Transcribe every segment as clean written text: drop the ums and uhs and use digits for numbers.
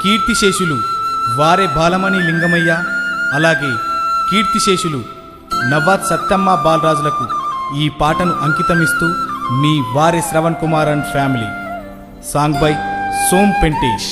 కీర్తిశేషులు వారే బాలమణి లింగమయ్య, అలాగే కీర్తిశేషులు నవాజ్ సత్తమ్మ బాలరాజులకు ఈ పాటను అంకితమిస్తూ మీ వారే Shravan Kumar and family. Song by సోమ్ పెంటేష్.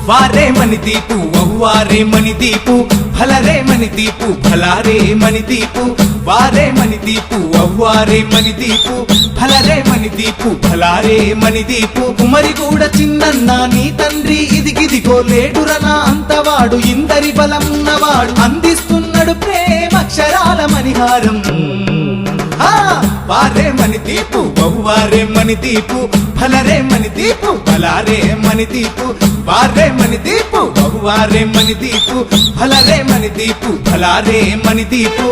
వారే మని దీపు వవ్వారే మని దీపు ఫలరే మని దీపు ఫలారే మని దీపు వారే మని దీపు వవ్వారే మని దీపు ఫలరే మని దీపు ఫలారే మని దీపు కుమరి కూడా చిన్నన్న నీ తండ్రి ఇదిగిదిగో లేడురనా అంతవాడు ఇందరి బలమున్నవాడు అందిస్తున్నాడు ప్రేమక్షరాల మణిహారం. వారే మని దీపు వవ్వారే మని దీపు ఫలరే మని దీపు ఫలారే మని దీపు వారే మని దీపు వవ్వారే మని దీపు ఫలరే మని దీపు ఫలారే మని దీపు.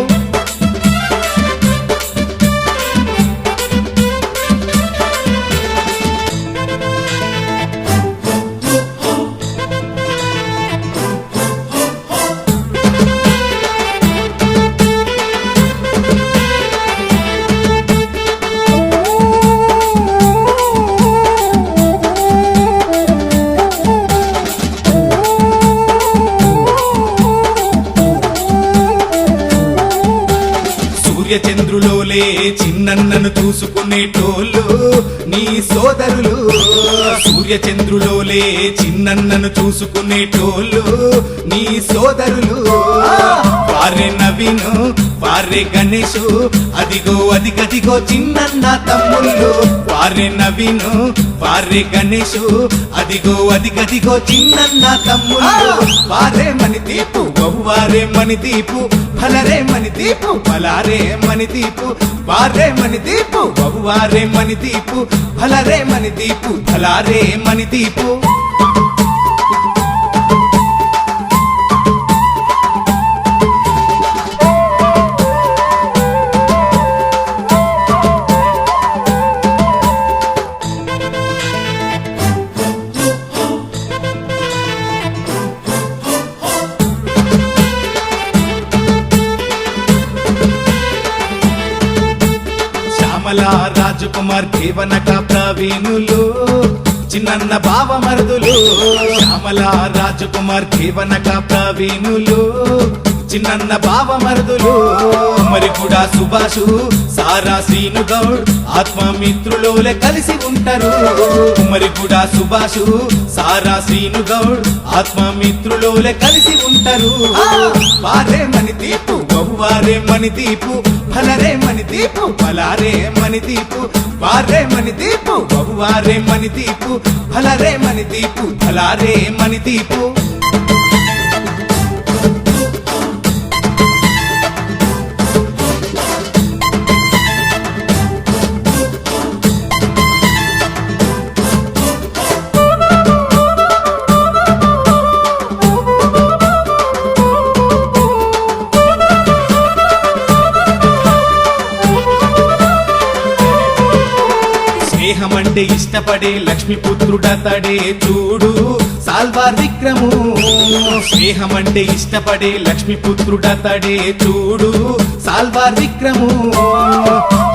సూర్యచంద్రులోలే చిన్నన్నను చూసుకునేటోళ్ళు నీ సోదరులు. సూర్యచంద్రులోలే చిన్నన్నను చూసుకునేటోళ్ళు నీ సోదరులు. వారే నవీను వారే గణేషు అదిగో అదిగదిగో చిన్నన్న తమ్ముళ్ళు. వారే నవీను వారే గణేషు అదిగో అదిగదిగో చిన్నన్న తమ్ముళ్ళు. వారే మని దీపు వవ్వారే మని దీపు ఫలరే మని దీపు ఫలారే మని దీపు వారే మని దీపు వవ్వారే మని దీపు ఫలరే మని దీపు ఫలారే మని దీపు. రాజకుమార్ దేవనక ప్రవీణులు చిన్నన్న బావ మరుదులు. శ్యామల రాజకుమార్ దేవనక ప్రవీణులు చిన్నన్న బావ మరుదులు. మరి కూడా సుభాషు సారా శ్రీను గౌడ్ ఆత్మమిత్రులోలే కలిసి ఉంటారు. మరి కూడా సుభాషు సారా శ్రీను గౌడ్ ఆత్మమిత్రులోలే కలిసి ఉంటారు. వారే మని దీపు వవ్వారే మని దీపు ఫలరే మని దీపు ఫలారే మని దీపు వారే మని దీపు వవ్వారే మని దీపు ఫలరే మని దీపు ఫలారే మని దీపు. స్నేహమంటే ఇష్టపడే లక్ష్మీపుత్రుడతడే చూడు సాల్వార్ విక్రము. స్నేహమంటే ఇష్టపడే లక్ష్మీపుత్రుడతడే చూడు సాల్వార్ విక్రము.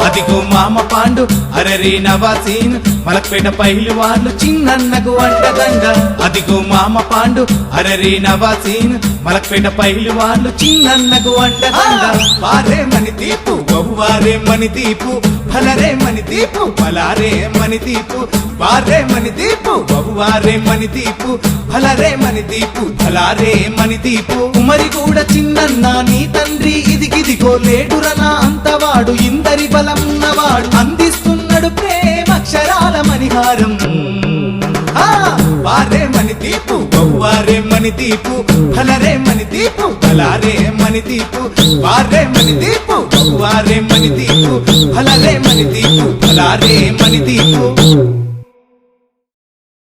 అదిగో మామ పాండు అరరే నవాసీన్ మలక్పేట పైలువాన్లు చిన్నన్నకు అంటదండ. అదిగో మామ పాండు అరరే నవాసీన్ మలక్పేట పైలువాన్లు చిన్నన్నకు అంటదండ. వారే మని దీపు వవ్వారే మని దీపు ఫలరే మని దీపు ఫలారే మని దీపు వారే మని దీపు వవ్వారే మని దీపు ఫలరే మని దీపు ఫలారే మని దీపు. కుమరి కూడా చిన్నన్న నీ తండ్రి ఇదిగిదిగో లేడురనా అంతవాడు ఇందరి బలమున్నవాడు అందిస్తున్నాడు ప్రేమక్షరాల మణిహారం. వారే మని దీపు వవ్వారే మని దీపు ఫలరే మని దీపు ఫలారే మని దీపు వారే మని దీపు వవ్వారే మని దీపు ఫలరే మని దీపు ఫలారే మని దీపు.